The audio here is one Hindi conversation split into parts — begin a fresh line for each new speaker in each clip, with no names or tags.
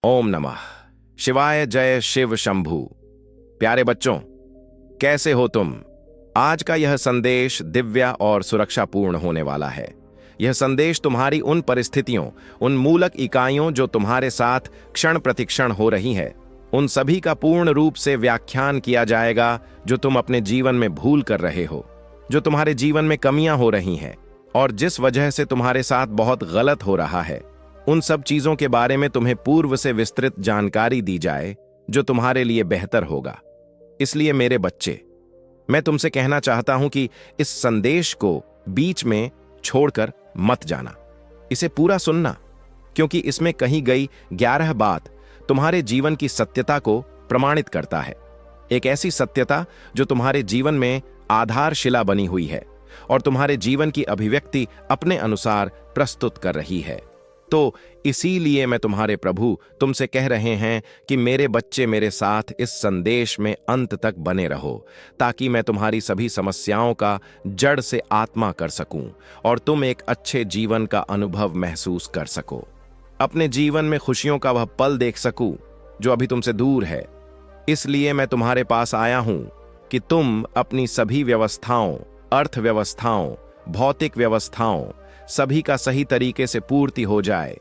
ओम नमः शिवाय। जय शिव शंभु। प्यारे बच्चों, कैसे हो तुम? आज का यह संदेश दिव्य और सुरक्षापूर्ण होने वाला है। यह संदेश तुम्हारी उन परिस्थितियों, उन मूलक इकाइयों जो तुम्हारे साथ क्षण प्रतिक्षण हो रही है, उन सभी का पूर्ण रूप से व्याख्यान किया जाएगा जो तुम अपने जीवन में भूल कर रहे हो, जो तुम्हारे जीवन में कमियां हो रही हैं और जिस वजह से तुम्हारे साथ बहुत गलत हो रहा है। उन सब चीजों के बारे में तुम्हें पूर्व से विस्तृत जानकारी दी जाए जो तुम्हारे लिए बेहतर होगा। इसलिए मेरे बच्चे, मैं तुमसे कहना चाहता हूं कि इस संदेश को बीच में छोड़कर मत जाना। इसे पूरा सुनना, क्योंकि इसमें कही गई 11 बात तुम्हारे जीवन की सत्यता को प्रमाणित करता है। एक ऐसी सत्यता जो तुम्हारे जीवन में आधारशिला बनी हुई है और तुम्हारे जीवन की अभिव्यक्ति अपने अनुसार प्रस्तुत कर रही है। तो इसीलिए मैं तुम्हारे प्रभु तुमसे कह रहे हैं कि मेरे बच्चे, मेरे साथ इस संदेश में अंत तक बने रहो, ताकि मैं तुम्हारी सभी समस्याओं का जड़ से आत्मा कर सकूं और तुम एक अच्छे जीवन का अनुभव महसूस कर सको। अपने जीवन में खुशियों का वह पल देख सकूं जो अभी तुमसे दूर है। इसलिए मैं तुम्हारे पास आया हूं कि तुम अपनी सभी व्यवस्थाओं, अर्थव्यवस्थाओं, भौतिक व्यवस्थाओं, सभी का सही तरीके से पूर्ति हो जाए।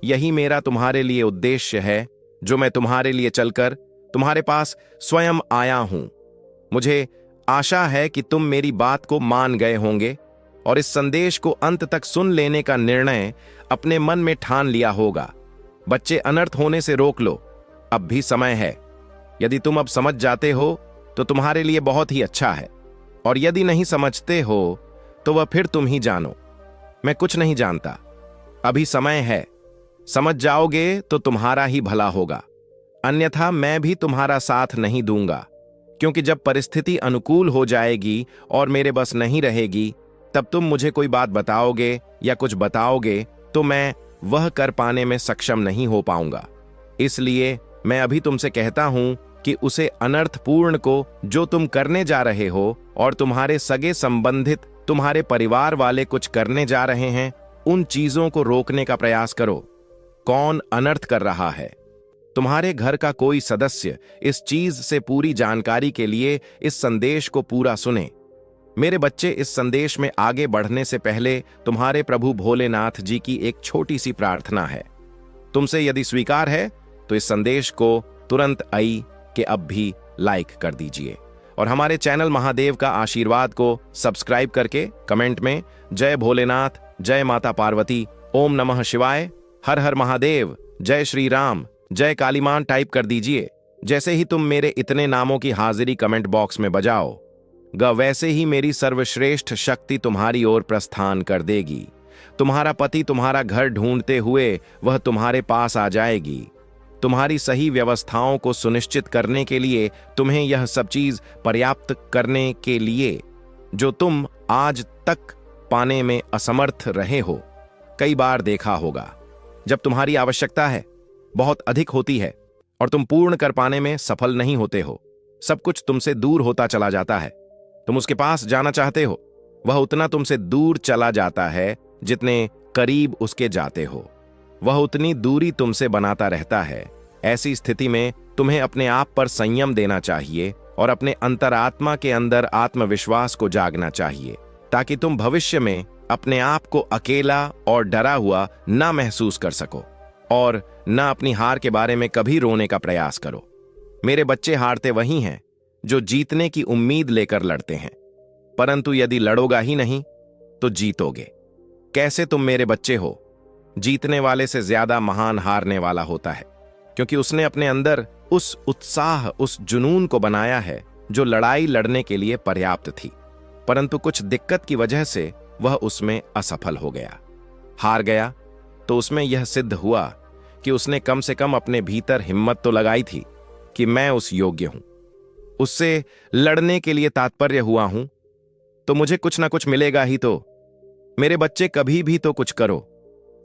यही मेरा तुम्हारे लिए उद्देश्य है, जो मैं तुम्हारे लिए चलकर तुम्हारे पास स्वयं आया हूं। मुझे आशा है कि तुम मेरी बात को मान गए होंगे और इस संदेश को अंत तक सुन लेने का निर्णय अपने मन में ठान लिया होगा। बच्चे, अनर्थ होने से रोक लो, अब भी समय है। यदि तुम अब समझ जाते हो तो तुम्हारे लिए बहुत ही अच्छा है, और यदि नहीं समझते हो तो वह फिर तुम ही जानो। मैं कुछ नहीं जानता, अभी समय है। समझ जाओगे तो तुम्हारा ही भला होगा, अन्यथा मैं भी तुम्हारा साथ नहीं दूंगा। क्योंकि जब परिस्थिति अनुकूल हो जाएगी और मेरे बस नहीं रहेगी, तब तुम मुझे कोई बात बताओगे या कुछ बताओगे तो मैं वह कर पाने में सक्षम नहीं हो पाऊंगा। इसलिए मैं अभी तुमसे कहता हूं कि उसे अनर्थपूर्ण को जो तुम करने जा रहे हो और तुम्हारे सगे संबंधित, तुम्हारे परिवार वाले कुछ करने जा रहे हैं, उन चीजों को रोकने का प्रयास करो। कौन अनर्थ कर रहा है? तुम्हारे घर का कोई सदस्य इस चीज से पूरी जानकारी के लिए इस संदेश को पूरा सुने। मेरे बच्चे, इस संदेश में आगे बढ़ने से पहले तुम्हारे प्रभु भोलेनाथ जी की एक छोटी सी प्रार्थना है। तुमसे यदि स्वीकार है तो इस संदेश को तुरंत आई कि अब भी लाइक कर दीजिए और हमारे चैनल महादेव का आशीर्वाद को सब्सक्राइब करके कमेंट में जय भोलेनाथ, जय माता पार्वती, ओम नमः शिवाय, हर हर महादेव, जय श्री राम, जय कालीमान टाइप कर दीजिए। जैसे ही तुम मेरे इतने नामों की हाजिरी कमेंट बॉक्स में बजाओ वैसे ही मेरी सर्वश्रेष्ठ शक्ति तुम्हारी ओर प्रस्थान कर देगी। तुम्हारा पति तुम्हारा घर ढूंढते हुए वह तुम्हारे पास आ जाएगी। तुम्हारी सही व्यवस्थाओं को सुनिश्चित करने के लिए तुम्हें यह सब चीज पर्याप्त करने के लिए जो तुम आज तक पाने में असमर्थ रहे हो। कई बार देखा होगा, जब तुम्हारी आवश्यकता है बहुत अधिक होती है और तुम पूर्ण कर पाने में सफल नहीं होते हो, सब कुछ तुमसे दूर होता चला जाता है। तुम उसके पास जाना चाहते हो, वह उतना तुमसे दूर चला जाता है जितने करीब उसके जाते हो, वह उतनी दूरी तुमसे बनाता रहता है। ऐसी स्थिति में तुम्हें अपने आप पर संयम देना चाहिए और अपने अंतरात्मा के अंदर आत्मविश्वास को जागना चाहिए, ताकि तुम भविष्य में अपने आप को अकेला और डरा हुआ ना महसूस कर सको और ना अपनी हार के बारे में कभी रोने का प्रयास करो। मेरे बच्चे, हारते वही हैं जो जीतने की उम्मीद लेकर लड़ते हैं, परंतु यदि लड़ोगा ही नहीं तो जीतोगे कैसे? तुम मेरे बच्चे हो, जीतने वाले से ज्यादा महान हारने वाला होता है, क्योंकि उसने अपने अंदर उस उत्साह, उस जुनून को बनाया है जो लड़ाई लड़ने के लिए पर्याप्त थी, परंतु कुछ दिक्कत की वजह से वह उसमें असफल हो गया, हार गया। तो उसमें यह सिद्ध हुआ कि उसने कम से कम अपने भीतर हिम्मत तो लगाई थी कि मैं उस योग्य हूं, उससे लड़ने के लिए तात्पर्य हुआ हूं, तो मुझे कुछ ना कुछ मिलेगा ही। तो मेरे बच्चे, कभी भी तो कुछ करो,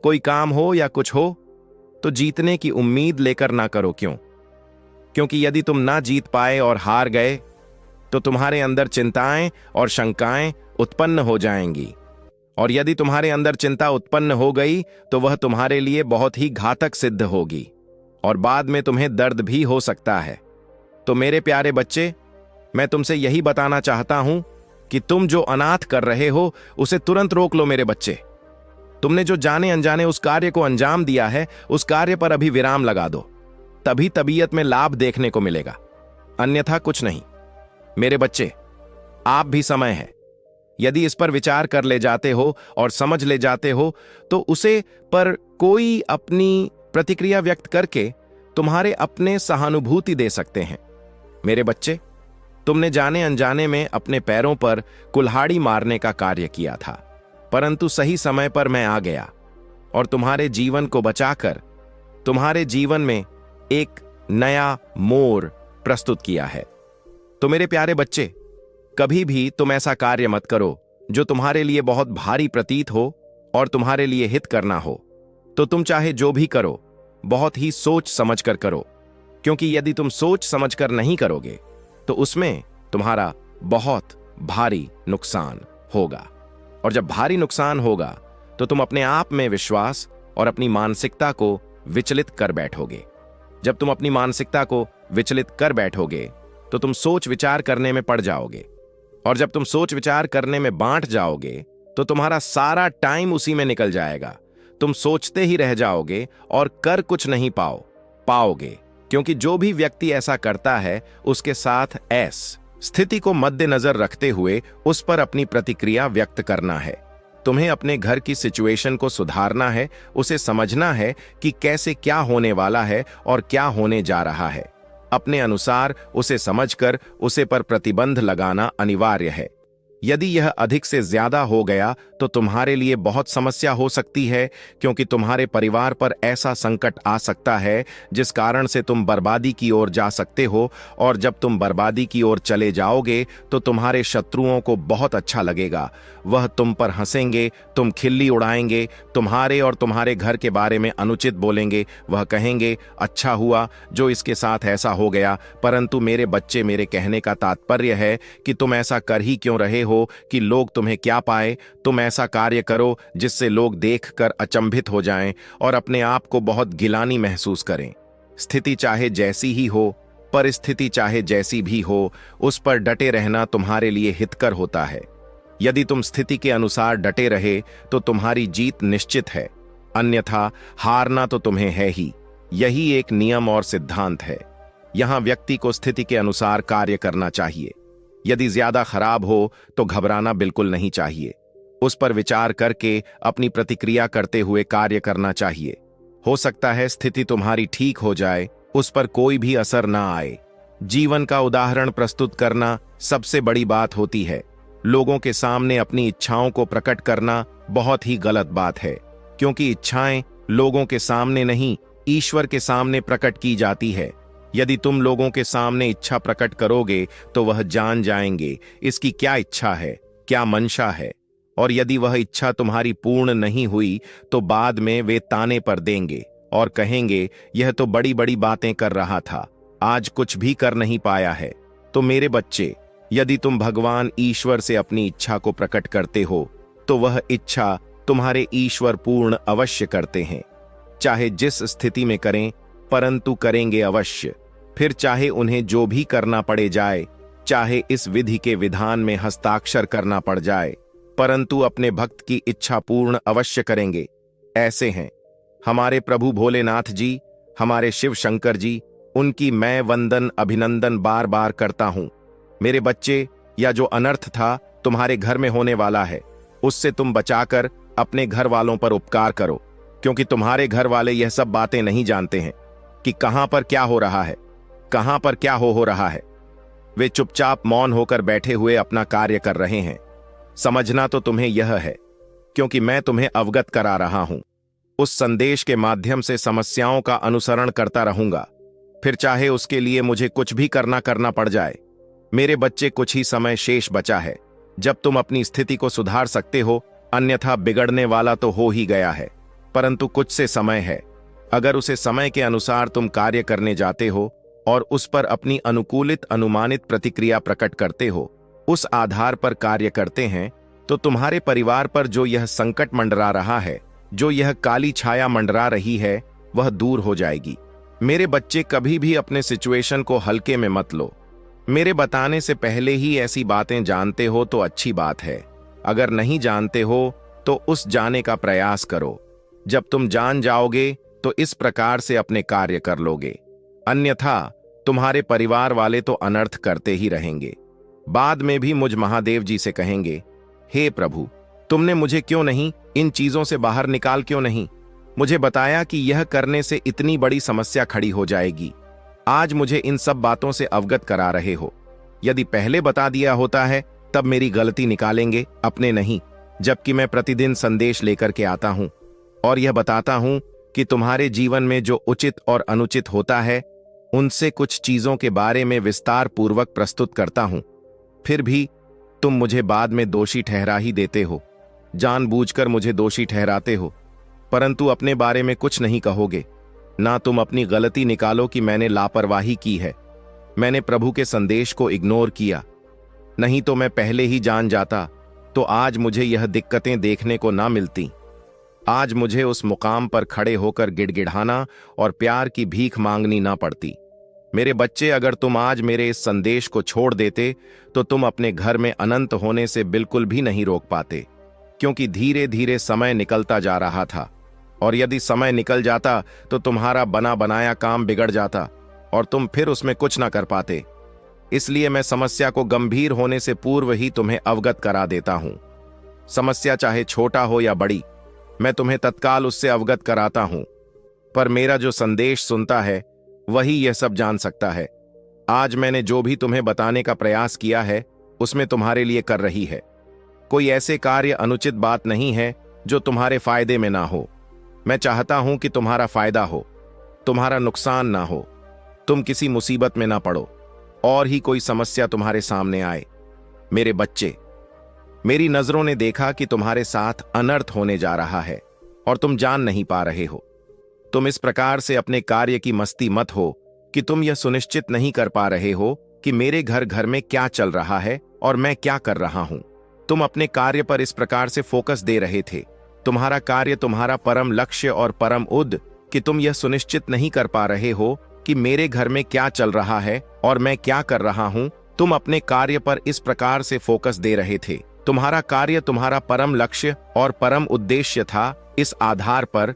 कोई काम हो या कुछ हो, तो जीतने की उम्मीद लेकर ना करो। क्यों? क्योंकि यदि तुम ना जीत पाए और हार गए तो तुम्हारे अंदर चिंताएं और शंकाएं उत्पन्न हो जाएंगी, और यदि तुम्हारे अंदर चिंता उत्पन्न हो गई तो वह तुम्हारे लिए बहुत ही घातक सिद्ध होगी और बाद में तुम्हें दर्द भी हो सकता है। तो मेरे प्यारे बच्चे, मैं तुमसे यही बताना चाहता हूं कि तुम जो अनाथ कर रहे हो उसे तुरंत रोक लो मेरे बच्चे। तुमने जो जाने अनजाने उस कार्य को अंजाम दिया है, उस कार्य पर अभी विराम लगा दो, तभी तबीयत में लाभ देखने को मिलेगा, अन्यथा कुछ नहीं। मेरे बच्चे, आप भी समय है, यदि इस पर विचार कर ले जाते हो और समझ ले जाते हो तो उसे पर कोई अपनी प्रतिक्रिया व्यक्त करके तुम्हारे अपने सहानुभूति दे सकते हैं। मेरे बच्चे, तुमने जाने अनजाने में अपने पैरों पर कुल्हाड़ी मारने का कार्य किया था, परंतु सही समय पर मैं आ गया और तुम्हारे जीवन को बचाकर तुम्हारे जीवन में एक नया मोड़ प्रस्तुत किया है। तो मेरे प्यारे बच्चे, कभी भी तुम ऐसा कार्य मत करो जो तुम्हारे लिए बहुत भारी प्रतीत हो और तुम्हारे लिए हित करना हो। तो तुम चाहे जो भी करो, बहुत ही सोच समझकर करो, क्योंकि यदि तुम सोच समझकर नहीं करोगे तो उसमें तुम्हारा बहुत भारी नुकसान होगा। और जब भारी नुकसान होगा तो तुम अपने आप में विश्वास और अपनी मानसिकता को विचलित कर बैठोगे। जब तुम अपनी मानसिकता को विचलित कर बैठोगे तो तुम सोच विचार करने में पड़ जाओगे, और जब तुम सोच विचार करने में बांट जाओगे तो तुम्हारा सारा टाइम उसी में निकल जाएगा। तुम सोचते ही रह जाओगे और कर कुछ नहीं पाओगे, क्योंकि जो भी व्यक्ति ऐसा करता है उसके साथ ऐस स्थिति को मद्देनजर रखते हुए उस पर अपनी प्रतिक्रिया व्यक्त करना है। तुम्हें अपने घर की सिचुएशन को सुधारना है, उसे समझना है कि कैसे क्या होने वाला है और क्या होने जा रहा है। अपने अनुसार उसे समझकर उसे पर प्रतिबंध लगाना अनिवार्य है। यदि यह अधिक से ज्यादा हो गया तो तुम्हारे लिए बहुत समस्या हो सकती है, क्योंकि तुम्हारे परिवार पर ऐसा संकट आ सकता है जिस कारण से तुम बर्बादी की ओर जा सकते हो, और जब तुम बर्बादी की ओर चले जाओगे तो तुम्हारे शत्रुओं को बहुत अच्छा लगेगा। वह तुम पर हंसेंगे, तुम खिल्ली उड़ाएंगे, तुम्हारे और तुम्हारे घर के बारे में अनुचित बोलेंगे। वह कहेंगे, अच्छा हुआ जो इसके साथ ऐसा हो गया। परंतु मेरे बच्चे, मेरे कहने का तात्पर्य है कि तुम ऐसा कर ही क्यों रहे हो कि लोग तुम्हें क्या पाए। तुम ऐसा कार्य करो जिससे लोग देखकर अचंभित हो जाएं और अपने आप को बहुत गिलानी महसूस करें। स्थिति चाहे जैसी ही हो, परिस्थिति चाहे जैसी भी हो, उस पर डटे रहना तुम्हारे लिए हितकर होता है। यदि तुम स्थिति के अनुसार डटे रहे तो तुम्हारी जीत निश्चित है, अन्यथा हारना तो तुम्हें है ही। यही एक नियम और सिद्धांत है। यहां व्यक्ति को स्थिति के अनुसार कार्य करना चाहिए। यदि ज्यादा खराब हो तो घबराना बिल्कुल नहीं चाहिए। उस पर विचार करके अपनी प्रतिक्रिया करते हुए कार्य करना चाहिए। हो सकता है स्थिति तुम्हारी ठीक हो जाए, उस पर कोई भी असर ना आए। जीवन का उदाहरण प्रस्तुत करना सबसे बड़ी बात होती है। लोगों के सामने अपनी इच्छाओं को प्रकट करना बहुत ही गलत बात है, क्योंकि इच्छाएं लोगों के सामने नहीं, ईश्वर के सामने प्रकट की जाती है। यदि तुम लोगों के सामने इच्छा प्रकट करोगे तो वह जान जाएंगे इसकी क्या इच्छा है, क्या मंशा है, और यदि वह इच्छा तुम्हारी पूर्ण नहीं हुई तो बाद में वे ताने पर देंगे और कहेंगे, यह तो बड़ी बड़ी बातें कर रहा था, आज कुछ भी कर नहीं पाया है। तो मेरे बच्चे, यदि तुम भगवान ईश्वर से अपनी इच्छा को प्रकट करते हो तो वह इच्छा तुम्हारे ईश्वर पूर्ण अवश्य करते हैं। चाहे जिस स्थिति में करें, परंतु करेंगे अवश्य। फिर चाहे उन्हें जो भी करना पड़े जाए, चाहे इस विधि के विधान में हस्ताक्षर करना पड़ जाए, परंतु अपने भक्त की इच्छा पूर्ण अवश्य करेंगे। ऐसे हैं हमारे प्रभु भोलेनाथ जी, हमारे शिव शंकर जी, उनकी मैं वंदन अभिनंदन बार बार करता हूं। मेरे बच्चे, या जो अनर्थ था तुम्हारे घर में होने वाला है, उससे तुम बचाकर अपने घर वालों पर उपकार करो, क्योंकि तुम्हारे घर वाले यह सब बातें नहीं जानते हैं कि कहां पर क्या हो रहा है, कहां पर क्या हो रहा है। वे चुपचाप मौन होकर बैठे हुए अपना कार्य कर रहे हैं। समझना तो तुम्हें यह है, क्योंकि मैं तुम्हें अवगत करा रहा हूं। उस संदेश के माध्यम से समस्याओं का अनुसरण करता रहूंगा, फिर चाहे उसके लिए मुझे कुछ भी करना पड़ जाए। मेरे बच्चे, कुछ ही समय शेष बचा है जब तुम अपनी स्थिति को सुधार सकते हो, अन्यथा बिगड़ने वाला तो हो ही गया है। परंतु कुछ से समय है। अगर उसे समय के अनुसार तुम कार्य करने जाते हो और उस पर अपनी अनुकूलित अनुमानित प्रतिक्रिया प्रकट करते हो, उस आधार पर कार्य करते हैं, तो तुम्हारे परिवार पर जो यह संकट मंडरा रहा है, जो यह काली छाया मंडरा रही है, वह दूर हो जाएगी। मेरे बच्चे, कभी भी अपने सिचुएशन को हल्के में मत लो। मेरे बताने से पहले ही ऐसी बातें जानते हो तो अच्छी बात है। अगर नहीं जानते हो तो उस जाने का प्रयास करो। जब तुम जान जाओगे तो इस प्रकार से अपने कार्य कर लोगे, अन्यथा तुम्हारे परिवार वाले तो अनर्थ करते ही रहेंगे। बाद में भी मुझ महादेव जी से कहेंगे, हे प्रभु, तुमने मुझे क्यों नहीं इन चीजों से बाहर निकाल क्यों नहीं मुझे बताया कि यह करने से इतनी बड़ी समस्या खड़ी हो जाएगी। आज मुझे इन सब बातों से अवगत करा रहे हो। यदि पहले बता दिया होता है तब मेरी गलती निकालेंगे, अपने नहीं। जबकि मैं प्रतिदिन संदेश लेकर के आता हूं और यह बताता हूं कि तुम्हारे जीवन में जो उचित और अनुचित होता है उनसे कुछ चीजों के बारे में विस्तार पूर्वक प्रस्तुत करता हूं। फिर भी तुम मुझे बाद में दोषी ठहरा ही देते हो, जानबूझकर मुझे दोषी ठहराते हो, परंतु अपने बारे में कुछ नहीं कहोगे। ना तुम अपनी गलती निकालो कि मैंने लापरवाही की है, मैंने प्रभु के संदेश को इग्नोर किया। नहीं तो मैं पहले ही जान जाता तो आज मुझे यह दिक्कतें देखने को ना मिलती। आज मुझे उस मुकाम पर खड़े होकर गिड़गिड़ाना और प्यार की भीख मांगनी ना पड़ती। मेरे बच्चे, अगर तुम आज मेरे इस संदेश को छोड़ देते तो तुम अपने घर में अनंत होने से बिल्कुल भी नहीं रोक पाते, क्योंकि धीरे धीरे समय निकलता जा रहा था। और यदि समय निकल जाता तो तुम्हारा बना बनाया काम बिगड़ जाता और तुम फिर उसमें कुछ ना कर पाते। इसलिए मैं समस्या को गंभीर होने से पूर्व ही तुम्हें अवगत करा देता हूं। समस्या चाहे छोटा हो या बड़ी, मैं तुम्हें तत्काल उससे अवगत कराता हूं। पर मेरा जो संदेश सुनता है वही यह सब जान सकता है। आज मैंने जो भी तुम्हें बताने का प्रयास किया है उसमें तुम्हारे लिए कर रही है। कोई ऐसे कार्य, अनुचित बात नहीं है जो तुम्हारे फायदे में ना हो। मैं चाहता हूं कि तुम्हारा फायदा हो, तुम्हारा नुकसान ना हो, तुम किसी मुसीबत में ना पड़ो और ही कोई समस्या तुम्हारे सामने आए। मेरे बच्चे, मेरी नजरों ने देखा कि तुम्हारे साथ अनर्थ होने जा रहा है और तुम जान नहीं पा रहे हो। तुम इस प्रकार से अपने कार्य की मस्ती मत हो कि तुम यह सुनिश्चित नहीं कर पा रहे हो कि मेरे घर में क्या चल रहा है और मैं क्या कर रहा हूं। तुम अपने कार्य पर इस प्रकार से फोकस दे रहे थे। तुम्हारा कार्य, तुम्हारा परम लक्ष्य और परम उद्द कि तुम यह सुनिश्चित नहीं कर पा रहे हो कि मेरे घर में क्या चल रहा है और मैं क्या कर रहा हूं। तुम अपने कार्य पर इस प्रकार से फोकस दे रहे थे। तुम्हारा कार्य, तुम्हारा परम लक्ष्य और परम उद्देश्य था। इस आधार पर